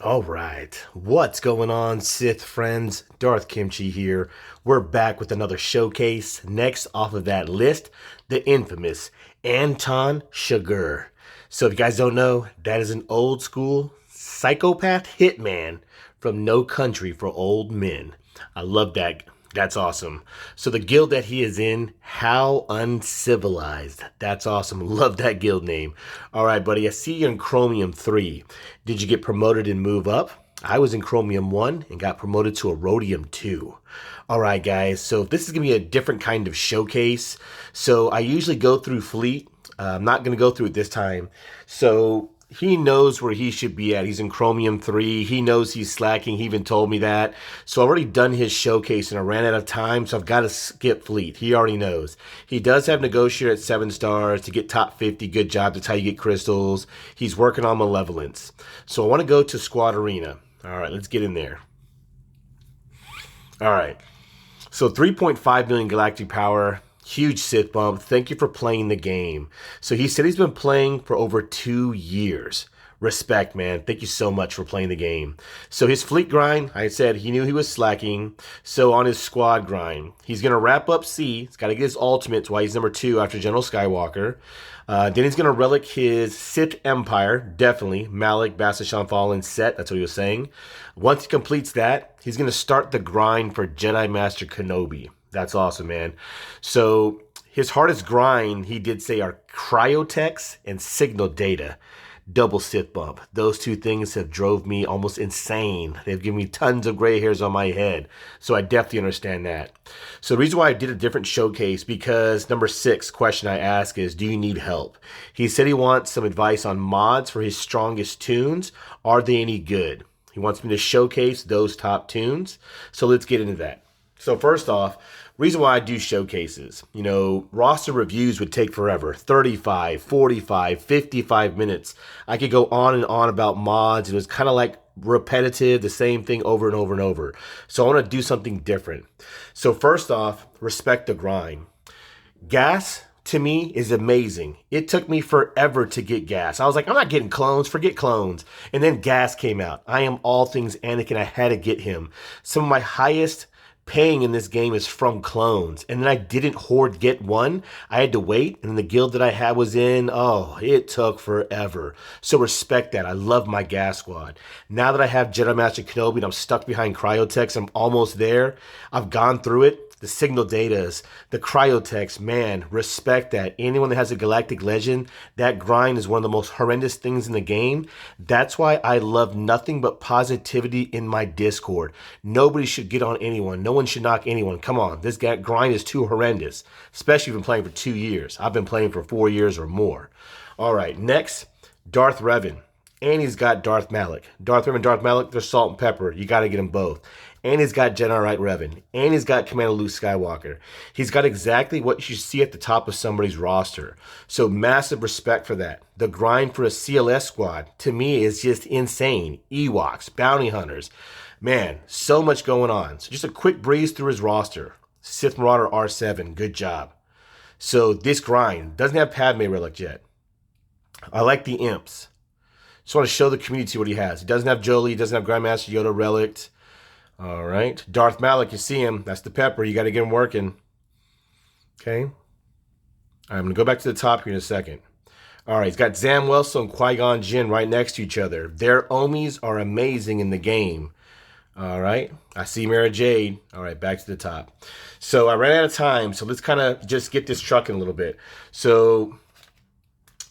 All right, what's going on, Sith friends? Darth Kimchi here. We're back with another showcase. Next off of that list, the infamous Anton Chigurh. So if you guys don't know, that is an old school psychopath hitman from No Country for Old Men. I love that. That's awesome. So the guild that he is in, How Uncivilized. That's awesome. Love that guild name. All right, buddy. I see you in Chromium 3. Did you get promoted and move up? I was in Chromium 1 and got promoted to a Rhodium 2. All right, guys. So this is going to be a different kind of showcase. So I usually go through Fleet. I'm not going to go through it this time. So he knows where he should be at. He's in Chromium 3. He knows he's slacking. He even told me that. So I've already done his showcase and I ran out of time, so I've got to skip Fleet. He already knows. He does have Negotiator at 7 stars to get top 50. Good job. That's how you get crystals. He's working on Malevolence. So I want to go to Squad Arena. All right, let's get in there. All right. So 3.5 million galactic power. Huge Sith bump. Thank you for playing the game. So he said he's been playing for over 2 years. Respect, man. Thank you so much for playing the game. So his fleet grind, I said he knew he was slacking. So on his squad grind, he's going to wrap up C. He's got to get his ultimates while he's number 2 after General Skywalker. Then he's going to relic his Sith Empire, definitely. Malik, Bastachon Fallen, Set. That's what he was saying. Once he completes that, he's going to start the grind for Jedi Master Kenobi. That's awesome, man. So his hardest grind, he did say, are cryotex and signal data. Double Sith bump. Those two things have drove me almost insane. They've given me tons of gray hairs on my head. So I definitely understand that. So the reason why I did a different showcase, because number 6 question I ask is, do you need help? He said he wants some advice on mods for his strongest tunes. Are they any good? He wants me to showcase those top tunes. So let's get into that. So first off, reason why I do showcases, roster reviews would take forever, 35, 45, 55 minutes. I could go on and on about mods, and it was kind of like repetitive, the same thing over and over and over. So I want to do something different. So first off, respect the grind. Gas, to me, is amazing. It took me forever to get gas. I was like, I'm not getting clones, forget clones. And then gas came out. I am all things Anakin. I had to get him. Some of my highest paying in this game is from clones, and then I didn't hoard get one. I had to wait, and the guild that I had was in, it took forever. So respect that. I love my gas squad. Now that I have Jedi Master Kenobi and I'm stuck behind cryotex, I'm almost there. I've gone through it. The signal datas, the cryotex, man, respect that. Anyone that has a galactic legend, that grind is one of the most horrendous things in the game. That's why I love nothing but positivity in my Discord. Nobody should get on anyone. No one should knock anyone. Come on, this grind is too horrendous, especially if you've been playing for 2 years. I've been playing for 4 years or more. All right, next, Darth Revan. And he's got Darth Malik. Darth Revan and Darth Malik, they're salt and pepper. You got to get them both. And he's got Jedi Knight Revan. And he's got Commander Luke Skywalker. He's got exactly what you see at the top of somebody's roster. So massive respect for that. The grind for a CLS squad, to me, is just insane. Ewoks, bounty hunters. Man, so much going on. So just a quick breeze through his roster. Sith Marauder R7, good job. So this grind doesn't have Padme relic yet. I like the imps. Just want to show the community what he has. He doesn't have Jolie. He doesn't have Grandmaster Yoda relic. All right. Darth Malik, you see him. That's the pepper. You got to get him working. Okay. All right, I'm going to go back to the top here in a second. All right. He's got Zam Wesell and Qui-Gon Jinn right next to each other. Their Omis are amazing in the game. All right. I see Mara Jade. All right. Back to the top. So I ran out of time. So let's kind of just get this trucking a little bit. So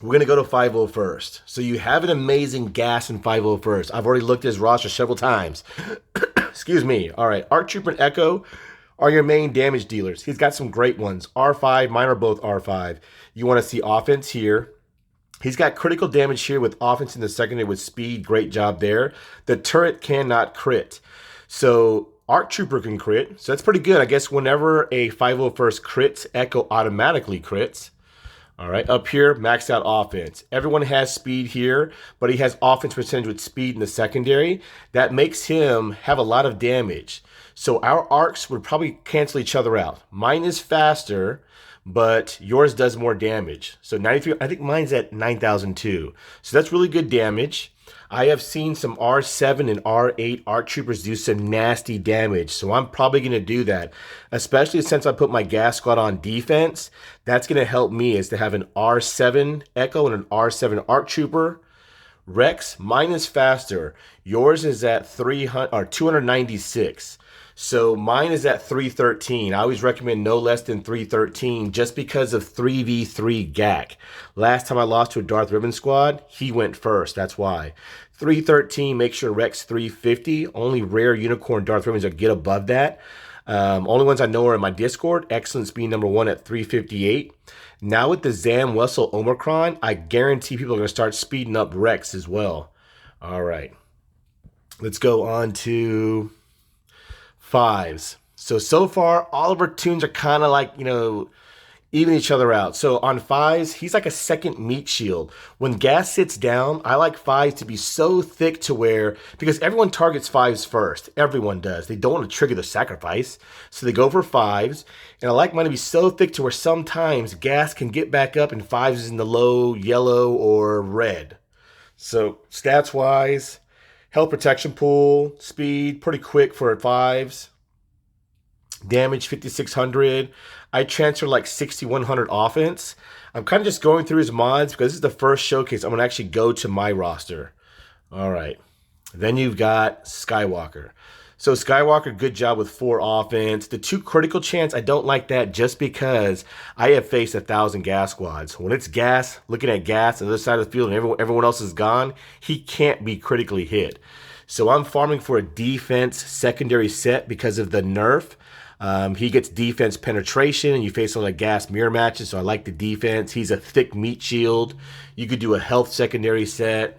we're going to go to 501st. So you have an amazing gas in 501st. I've already looked at his roster several times. Excuse me. All right. Arc Trooper and Echo are your main damage dealers. He's got some great ones. R5. Mine are both R5. You want to see offense here. He's got critical damage here with offense in the secondary with speed. Great job there. The turret cannot crit. So Arc Trooper can crit. So that's pretty good. I guess whenever a 501st crits, Echo automatically crits. All right, up here, maxed out offense. Everyone has speed here, but he has offense percentage with speed in the secondary. That makes him have a lot of damage. So our arcs would probably cancel each other out. Mine is faster, but yours does more damage. So 93, I think mine's at 9,002. So that's really good damage. I have seen some R7 and R8 ARC troopers do some nasty damage, so I'm probably going to do that. Especially since I put my gas squad on defense, that's going to help me is to have an R7 Echo and an R7 ARC trooper. Rex, mine is faster. Yours is at 300 or 296. So mine is at 313. I always recommend no less than 313 just because of 3v3 GAC. Last time I lost to a Darth Revan squad, he went first. That's why. 313, make sure Rex 350. Only rare unicorn Darth Revans that get above that. Only ones I know are in my Discord. Excellent speed #1 at 358. Now with the Zam Wessel Omicron, I guarantee people are going to start speeding up Rex as well. All right. Let's go on to 5s. So far, all of our tunes are kind of like, even each other out. So on 5s, he's like a second meat shield. When gas sits down, I like 5s to be so thick to where, because everyone targets 5s first. Everyone does. They don't want to trigger the sacrifice. So they go for 5s. And I like mine to be so thick to where sometimes gas can get back up and 5s is in the low yellow or red. So stats wise, health protection pool, speed, pretty quick for 5s. Damage 5,600. I transfer like 6,100 offense. I'm kind of just going through his mods because this is the first showcase. I'm going to actually go to my roster. All right. Then you've got Skywalker. So Skywalker, good job with 4 offense. The 2 critical chance, I don't like that just because I have faced 1,000 gas squads. When it's gas, looking at gas on the other side of the field and everyone else is gone, he can't be critically hit. So I'm farming for a defense secondary set because of the nerf. He gets defense penetration, and you face a lot of gas mirror matches, so I like the defense. He's a thick meat shield. You could do a health secondary set.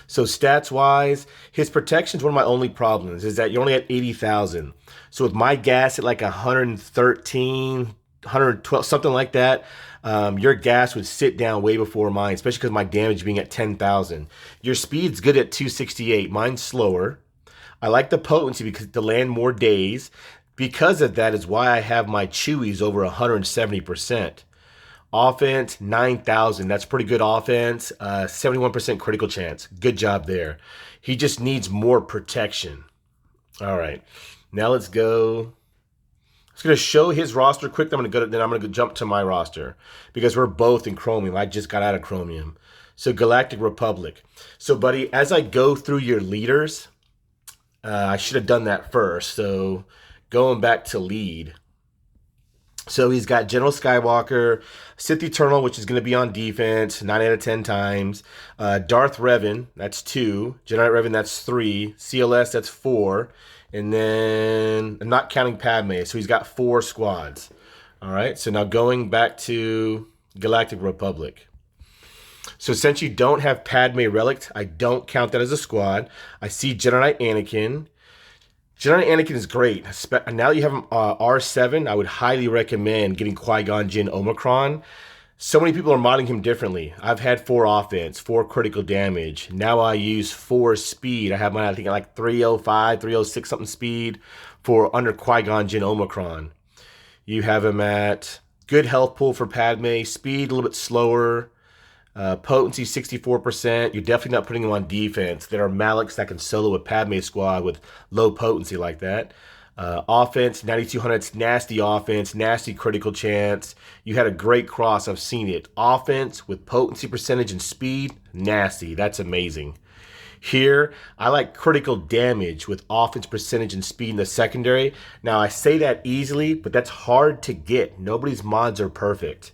So stats-wise, his protection is one of my only problems, is that you're only at 80,000. So with my gas at like 113, 112, something like that, your gas would sit down way before mine, especially because my damage being at 10,000. Your speed's good at 268. Mine's slower. I like the potency because to land more days. Because of that is why I have my Chewies over 170%. Offense, 9,000. That's pretty good offense. 71% critical chance. Good job there. He just needs more protection. All right. Now let's go. I'm just going to show his roster quick. Then I'm going to jump to my roster because we're both in Chromium. I just got out of Chromium. So Galactic Republic. So buddy, as I go through your leaders, I should have done that first. So going back to lead. So he's got General Skywalker, Sith Eternal, which is going to be on defense, 9 out of 10 times. Darth Revan, that's 2. Jedi Revan, that's 3. CLS, that's 4. And then, I'm not counting Padme, so he's got 4 squads. All right, so now going back to Galactic Republic. So since you don't have Padme Relic, I don't count that as a squad. I see Jedi Knight Anakin. Jedi Knight Anakin is great. Now you have R7, I would highly recommend getting Qui-Gon Jinn Omicron. So many people are modding him differently. I've had 4 offense, 4 critical damage. Now I use 4 speed. I have mine, I think, like 305, 306 something speed for under Qui-Gon Jinn Omicron. You have him at good health pool for Padme, speed a little bit slower. Potency 64%. You're definitely not putting him on defense. There are Maliks that can solo a Padme squad with low potency like that. Offense 9,200. It's nasty offense, nasty critical chance. You had a great cross. I've seen it. Offense with potency percentage and speed, nasty. That's amazing. Here, I like critical damage with offense percentage and speed in the secondary. Now, I say that easily, but that's hard to get. Nobody's mods are perfect.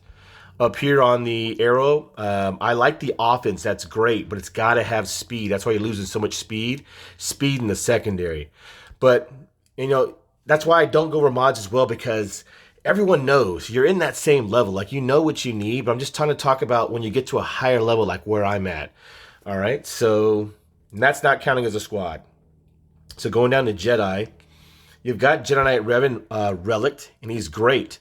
Up here on the arrow, I like the offense. That's great, but it's got to have speed. That's why you're losing so much speed. Speed in the secondary. But, that's why I don't go over mods as well, because everyone knows you're in that same level. Like, you know what you need, but I'm just trying to talk about when you get to a higher level, like where I'm at. All right, so that's not counting as a squad. So going down to Jedi, you've got Jedi Knight Revan Relic, and he's great.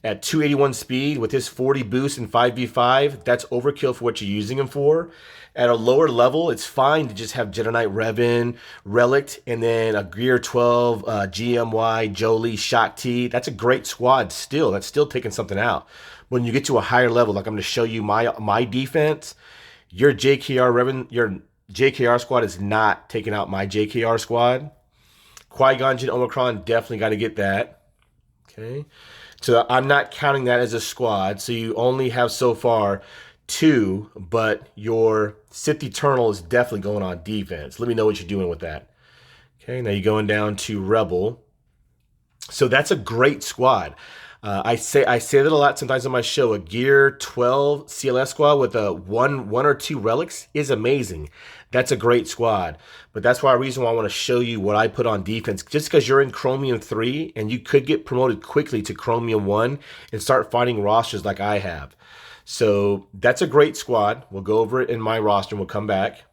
At 281 speed with his 40 boost and 5v5, that's overkill for what you're using him for. At a lower level, it's fine to just have Jedi Knight Revan, Relic, and then a Gear 12, GMY, Jolie, Shakti. That's a great squad still. That's still taking something out. When you get to a higher level, like I'm going to show you my defense, Your JKR squad is not taking out my JKR squad. Qui-Gon Jinn Omicron, definitely got to get that. Okay. So I'm not counting that as a squad. So you only have so far 2, but your Sith Eternal is definitely going on defense. Let me know what you're doing with that. Okay, now you're going down to Rebel. So that's a great squad. I say that a lot sometimes on my show. A Gear 12 CLS squad with a one or two relics is amazing. That's a great squad. But that's why reason why I want to show you what I put on defense. Just because you're in Chromium 3 and you could get promoted quickly to Chromium 1 and start fighting rosters like I have. So that's a great squad. We'll go over it in my roster and we'll come back.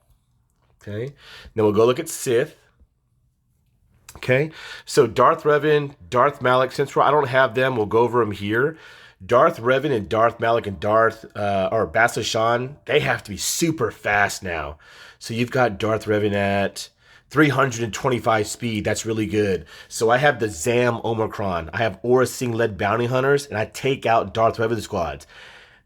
Okay. Then we'll go look at Sith. Okay, so Darth Revan, Darth Malak, since I don't have them, we'll go over them here. Darth Revan and Darth Malak and or Bastila Shan, they have to be super fast now. So you've got Darth Revan at 325 speed. That's really good. So I have the Zam Omicron. I have Aura Singh-led bounty hunters, and I take out Darth Revan squads.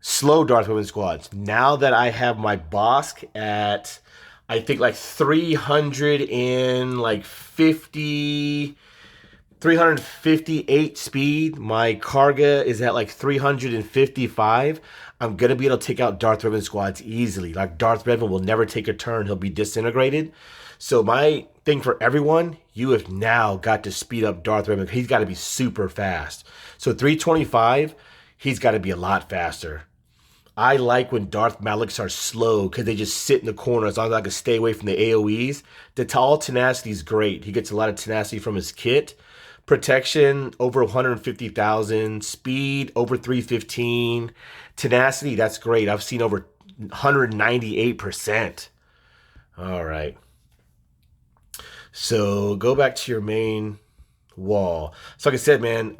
Slow Darth Revan squads. Now that I have my Bosk at... I think like 358 speed. My Karga is at like 355. I'm going to be able to take out Darth Revan squads easily. Like Darth Revan will never take a turn. He'll be disintegrated. So my thing for everyone, you have now got to speed up Darth Revan. He's got to be super fast. So 325, he's got to be a lot faster. I like when Darth Malaks are slow because they just sit in the corner as long as I can stay away from the AoEs. The tall tenacity is great. He gets a lot of tenacity from his kit. Protection, over 150,000. Speed, over 315. Tenacity, that's great. I've seen over 198%. All right. So go back to your main wall. So like I said, man,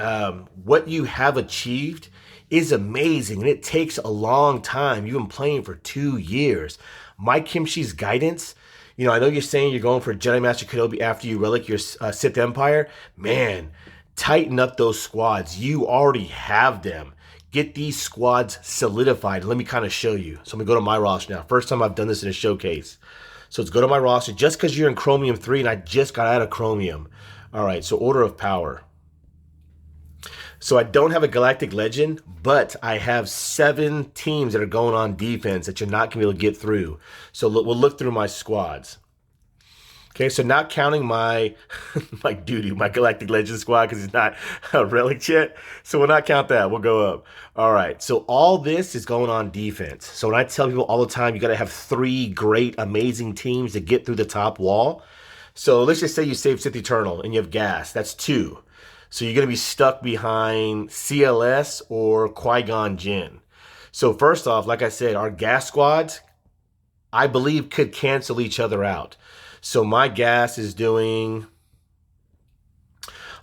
what you have achieved is amazing, and it takes a long time. You've been playing for 2 years. Mike Kimchi's guidance, you know, I know you're saying you're going for Jedi Master Kenobi after you relic your Sith Empire. Man, tighten up those squads. You already have them. Get these squads solidified. Let me kind of show you. So I'm going to go to my roster now. First time I've done this in a showcase. So let's go to my roster. Just because you're in Chromium 3 and I just got out of Chromium. All right, so Order of Power. So I don't have a Galactic Legend, but I have 7 teams that are going on defense that you're not going to be able to get through. So we'll look through my squads. Okay, so not counting my my Galactic Legend squad because it's not a relic yet. So we'll not count that. We'll go up. All right, so all this is going on defense. So when I tell people all the time, you got to have 3 great, amazing teams to get through the top wall. So let's just say you save Sith Eternal and you have gas. That's 2. So you're going to be stuck behind CLS or Qui-Gon Jinn. So first off, like I said, our gas squads, I believe, could cancel each other out. So my gas is doing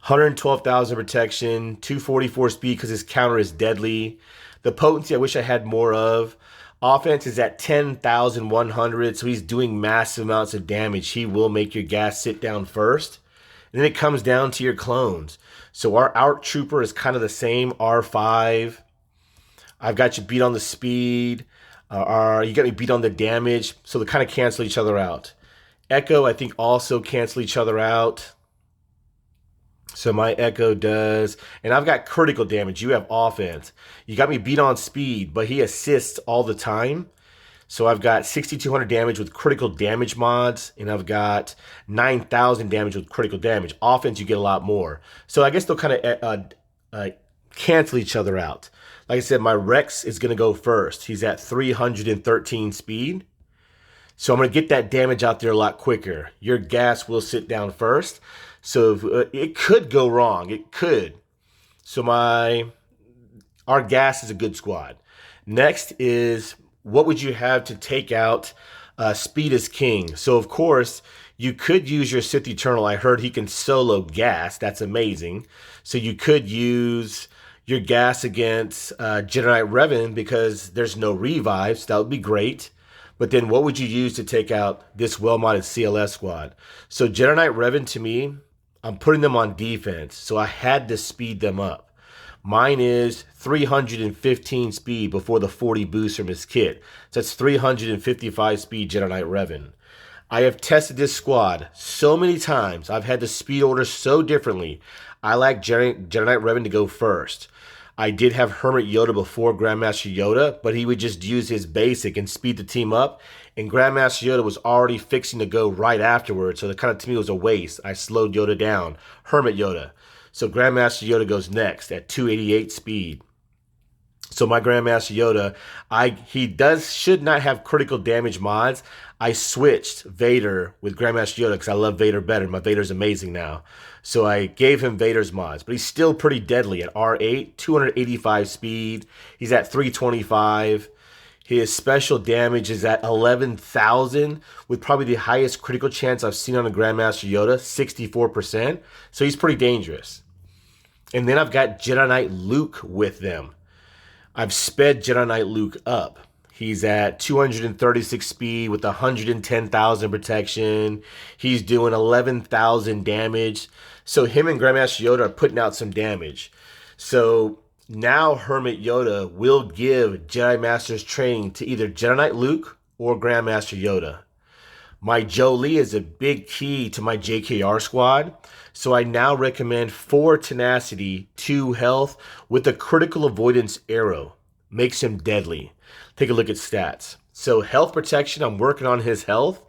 112,000 protection, 244 speed because his counter is deadly. The potency I wish I had more of. Offense is at 10,100, so he's doing massive amounts of damage. He will make your gas sit down first. And then it comes down to your clones. So our ARC Trooper is kind of the same, R5. I've got you beat on the speed. You got me beat on the damage. So they kind of cancel each other out. Echo, I think, also cancel each other out. So my Echo does. And I've got critical damage. You have offense. You got me beat on speed, but he assists all the time. So I've got 6,200 damage with critical damage mods, and I've got 9,000 damage with critical damage. Offense, you get a lot more. So I guess they'll kind of cancel each other out. Like I said, my Rex is going to go first. He's at 313 speed. So I'm going to get that damage out there a lot quicker. Your gas will sit down first. So it could go wrong. It could. So our gas is a good squad. Next is... what would you have to take out Speed is King? So, of course, you could use your Sith Eternal. I heard he can solo gas. That's amazing. So you could use your gas against Jedi Knight Revan because there's no revive. So that would be great. But then what would you use to take out this well-modded CLS squad? So Jedi Knight Revan, to me, I'm putting them on defense. So I had to speed them up. Mine is 315 speed before the 40 boost from his kit. So that's 355 speed Jedi Knight Revan. I have tested this squad so many times. I've had the speed order so differently. I like Jedi Knight Revan to go first. I did have Hermit Yoda before Grandmaster Yoda, but he would just use his basic and speed the team up. And Grandmaster Yoda was already fixing to go right afterwards, so that kind of to me was a waste. I slowed Yoda down. Hermit Yoda. So Grandmaster Yoda goes next at 288 speed. So my Grandmaster Yoda, he should not have critical damage mods. I switched Vader with Grandmaster Yoda because I love Vader better. My Vader's amazing now. So I gave him Vader's mods, but he's still pretty deadly at R8, 285 speed. He's at 325. His special damage is at 11,000 with probably the highest critical chance I've seen on a Grandmaster Yoda, 64%. So he's pretty dangerous. And then I've got Jedi Knight Luke with them. I've sped Jedi Knight Luke up. He's at 236 speed with 110,000 protection. He's doing 11,000 damage. So him and Grandmaster Yoda are putting out some damage. So now Hermit Yoda will give Jedi Master's training to either Jedi Knight Luke or Grandmaster Yoda. My Jolee is a big key to my JKR squad. So I now recommend 4 tenacity, 2 health with a critical avoidance arrow. Makes him deadly. Take a look at stats. So health protection, I'm working on his health,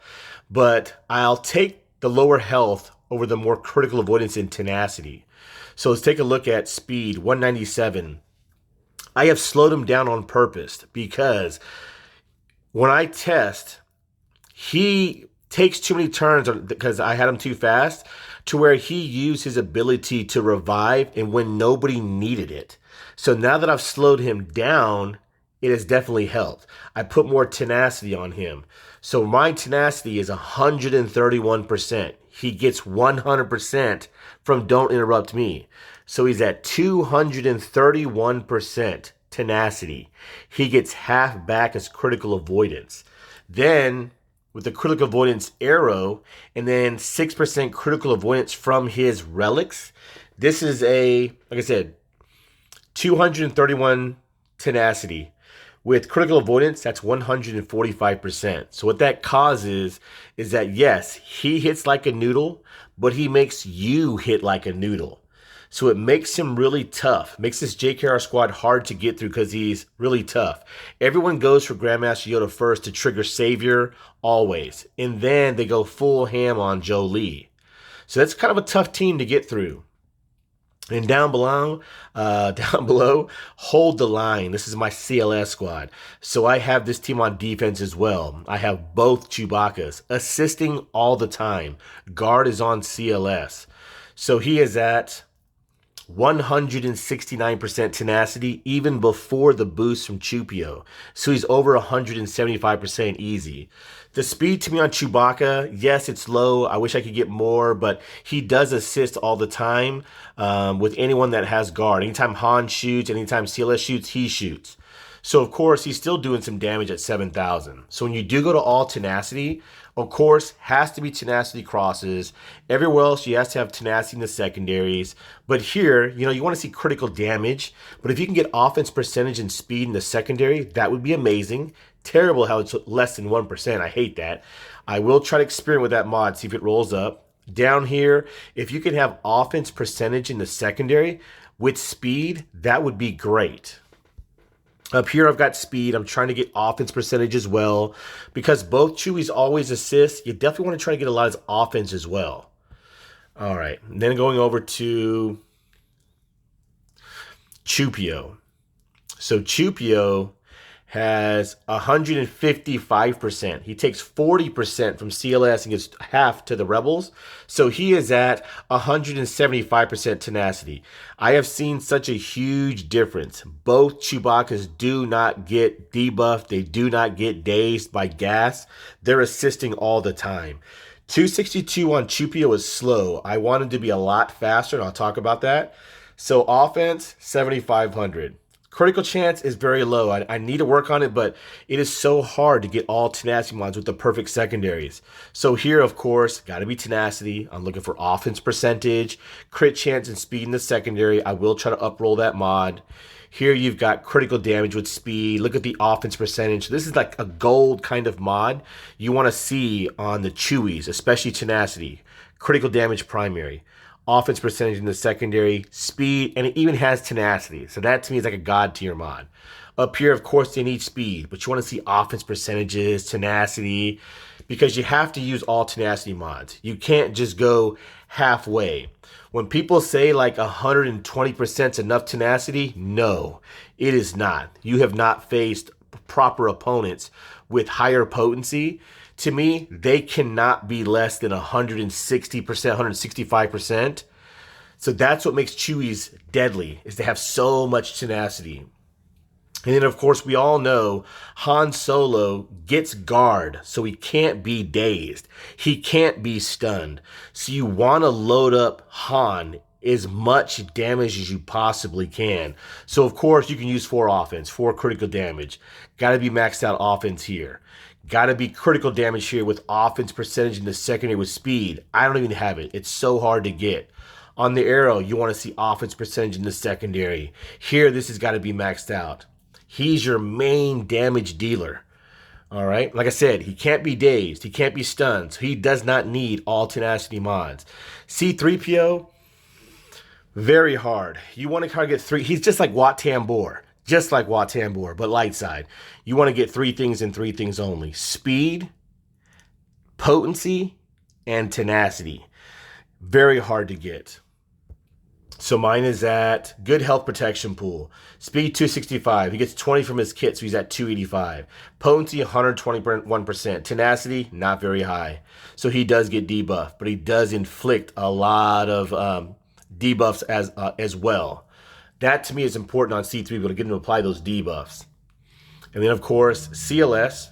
but I'll take the lower health over the more critical avoidance and tenacity. So let's take a look at speed, 197. I have slowed him down on purpose because when I test, he takes too many turns because I had him too fast to where he used his ability to revive and when nobody needed it. So now that I've slowed him down, it has definitely helped. I put more tenacity on him. So my tenacity is 131%. He gets 100% from Don't Interrupt Me. So he's at 231% tenacity. He gets half back as critical avoidance. Then with the critical avoidance arrow and then 6% critical avoidance from his relics, this is like I said, 231 tenacity. With critical avoidance, that's 145%. So what that causes is that, yes, he hits like a noodle, but he makes you hit like a noodle. So it makes him really tough. Makes this JKR squad hard to get through because he's really tough. Everyone goes for Grandmaster Yoda first to trigger Savior, always. And then they go full ham on Jolee. So that's kind of a tough team to get through. And down below, hold the line. This is my CLS squad. So I have this team on defense as well. I have both Chewbaccas assisting all the time. Guard is on CLS. So he is at 169% tenacity even before the boost from Chewpio. So he's over 175% easy. The speed to me on Chewbacca, yes, it's low. I wish I could get more, but he does assist all the time with anyone that has guard. Anytime Han shoots, anytime CLS shoots, he shoots. So, of course, he's still doing some damage at 7,000. So when you do go to all tenacity, of course, has to be tenacity crosses. Everywhere else, you have to have tenacity in the secondaries. But here, you want to see critical damage. But if you can get offense percentage and speed in the secondary, that would be amazing. Terrible how it's less than 1%. I hate that. I will try to experiment with that mod, see if it rolls up. Down here, if you can have offense percentage in the secondary with speed, that would be great. Up here, I've got speed. I'm trying to get offense percentage as well. Because both Chewies always assist, you definitely want to try to get a lot of offense as well. All right. And then going over to Chewpio. So Chewpio has 155%. He takes 40% from CLS and gives half to the Rebels. So he is at 175% tenacity. I have seen such a huge difference. Both Chewbaccas do not get debuffed. They do not get dazed by gas. They're assisting all the time. 262 on Chewpio is slow. I wanted to be a lot faster, and I'll talk about that. So offense, 7,500. Critical chance is very low. I need to work on it, but it is so hard to get all tenacity mods with the perfect secondaries. So here, of course, got to be tenacity. I'm looking for offense percentage, crit chance, and speed in the secondary. I will try to uproll that mod. Here you've got critical damage with speed. Look at the offense percentage. This is like a gold kind of mod you want to see on the Chewies, especially tenacity. Critical damage primary. Offense percentage in the secondary, speed, and it even has tenacity. So that to me is like a god tier mod. Up here, of course, they need speed, but you want to see offense percentages, tenacity, because you have to use all tenacity mods. You can't just go halfway. When people say like 120% is enough tenacity, no, it is not. You have not faced proper opponents with higher potency. To me, they cannot be less than 160%, 165%. So that's what makes Chewies deadly, is to have so much tenacity. And then, of course, we all know Han Solo gets guard, so he can't be dazed. He can't be stunned. So you want to load up Han as much damage as you possibly can. So, of course, you can use 4 offense, 4 critical damage. Got to be maxed out offense here. Got to be critical damage here with offense percentage in the secondary with speed. I don't even have it. It's so hard to get. On the arrow, you want to see offense percentage in the secondary. Here, this has got to be maxed out. He's your main damage dealer. All right? Like I said, he can't be dazed. He can't be stunned. So he does not need all tenacity mods. C-3PO, very hard. You want to kind of get 3. He's just like Wat Tambor. Just like Wat Tambor, but light side. You want to get 3 things and 3 things only. Speed, potency, and tenacity. Very hard to get. So mine is at good health protection pool. Speed 265. He gets 20 from his kit, so he's at 285. Potency 121%. Tenacity not very high. So he does get debuffed, but he does inflict a lot of debuffs as well. That to me is important on C3, but to get him to apply those debuffs. And then of course CLS.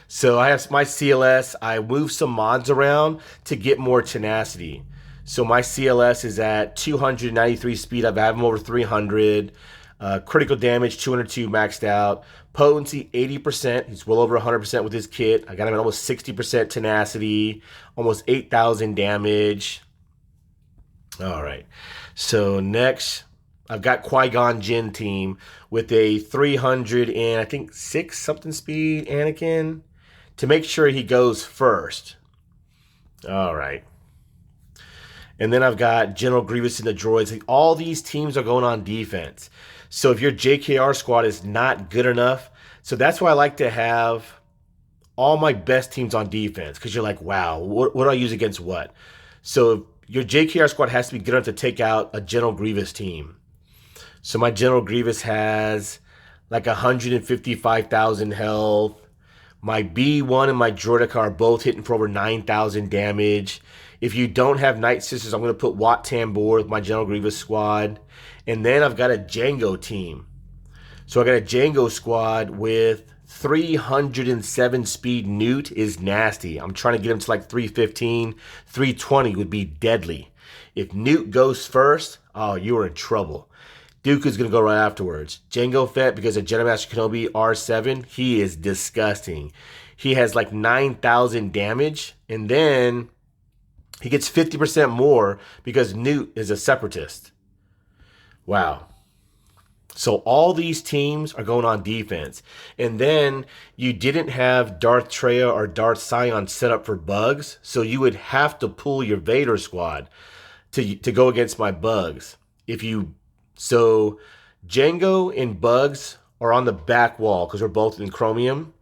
So I have my CLS. I move some mods around to get more tenacity. So my CLS is at 293 speed. I've had him over 300. Critical damage 202 maxed out. Potency 80%. He's well over 100% with his kit. I got him at almost 60% tenacity. Almost 8,000 damage. All right. So next, I've got Qui-Gon Jinn team with a 300 and I think 6 something speed Anakin to make sure he goes first. All right. And then I've got General Grievous and the droids. All these teams are going on defense. So if your JKR squad is not good enough, so that's why I like to have all my best teams on defense, because you're like, wow, what do I use against what? So your JKR squad has to be good enough to take out a General Grievous team. So my General Grievous has like 155,000 health. My B1 and my Droideka are both hitting for over 9,000 damage. If you don't have Night Sisters, I'm going to put Wat Tambor with my General Grievous squad. And then I've got a Jango team. So I got a Jango squad with 307 speed. Newt is nasty. I'm trying to get him to like 315. 320 would be deadly. If Newt goes first, oh, you're in trouble. Dooku's going to go right afterwards. Jango Fett, because of Jedi Master Kenobi R7, he is disgusting. He has like 9,000 damage. And then he gets 50% more because Newt is a separatist. Wow. So all these teams are going on defense. And then you didn't have Darth Traya or Darth Sion set up for bugs. So you would have to pull your Vader squad to go against my bugs. So Jango and bugs are on the back wall because we're both in chromium.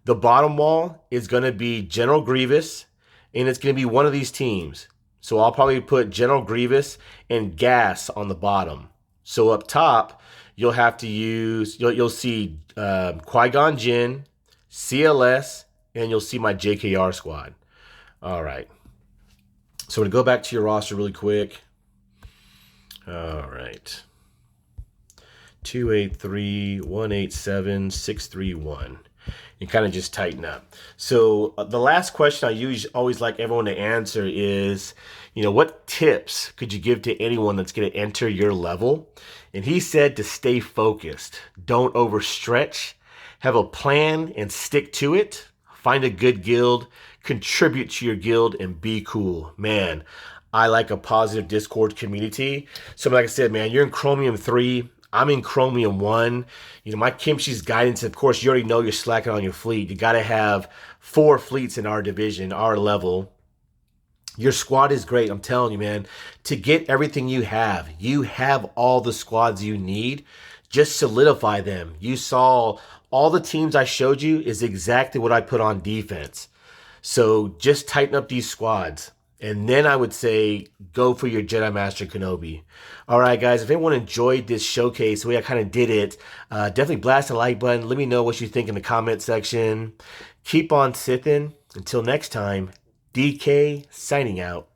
The bottom wall is going to be General Grievous, and it's going to be one of these teams. So I'll probably put General Grievous and Gas on the bottom. So up top, you'll have to use, you'll see Qui-Gon Jinn, CLS, and you'll see my JKR squad. All right. So I'm going to go back to your roster really quick. All right. 283-187-631. and kind of just tighten up. So the last question I usually always like everyone to answer is, what tips could you give to anyone that's going to enter your level? And he said to stay focused, don't overstretch, have a plan and stick to it, find a good guild, contribute to your guild, and be cool. Man, I like a positive Discord community. So like I said, man, you're in Chromium 3. I'm in Chromium 1. My Kimchi's guidance, of course, you already know you're slacking on your fleet. You got to have 4 fleets in our division, our level. Your squad is great. I'm telling you, man, to get everything you have all the squads you need. Just solidify them. You saw all the teams I showed you is exactly what I put on defense. So just tighten up these squads. And then I would say, go for your Jedi Master Kenobi. All right, guys, if anyone enjoyed this showcase, the way I kind of did it, definitely blast the like button. Let me know what you think in the comment section. Keep on Sithing. Until next time, DK signing out.